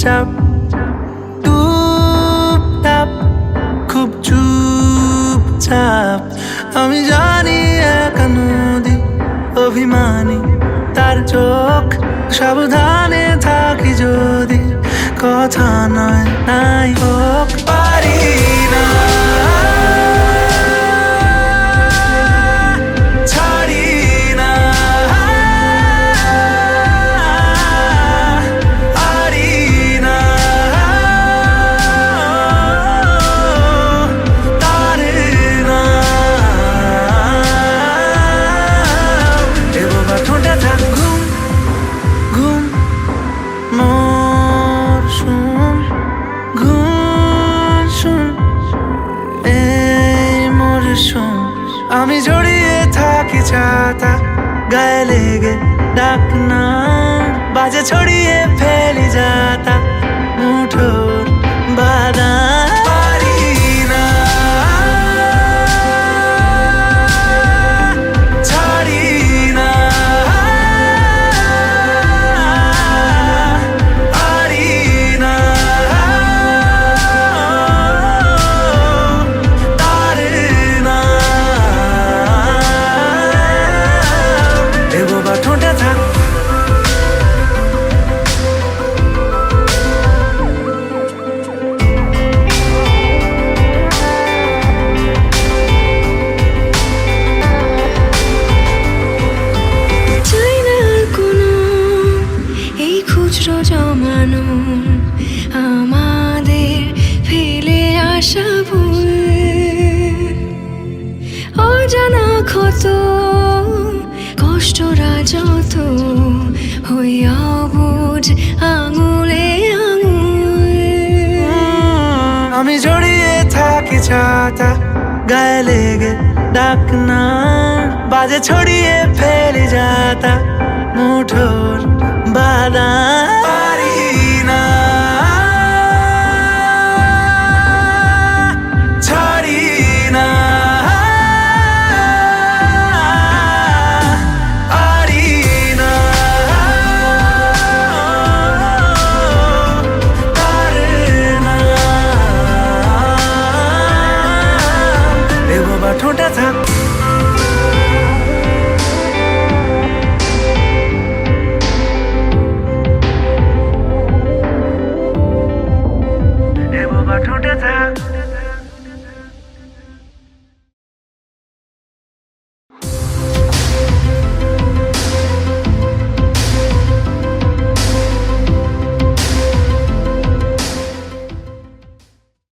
চাপ টুপটাপ খুব চুপচাপ আমি জানি একা নদী অভিমানী তার চোখ সাবধানে থাকি যদি কথা নয় নাই হোক পারি না ছাড়ি না পারি না তারে না এবার ঠোঁটে থাক ঘুম ঘুম মরশুম ঘুম শুন এই মরশুম আমি জড়িয়ে থাকি ছাতা গায়ে লেগে ডাক না বাজে ছড়িয়ে ফেলি যাতা মুঠোর বাদাম পারি না ছাড়ি না পারি না তারে না এবার ঠোঁটে থাক চাই না আর কোনো এই খুচরো জমানো আমাদের ফেলে আসা ভুল অজানা ক্ষত কষ্টরা যত হইয়া বুঝ আঙুলে আঙুল আমি জড়িয়ে থাকি ছাতা গায়ে লেগে ডাক না বাজে ছড়িয়ে ফেলি যাতা মুঠোর বাদাম পারি না ছাড়ি না পারি না তারে না এবার ঠোঁটে থাক এবার ঠোঁটে থাক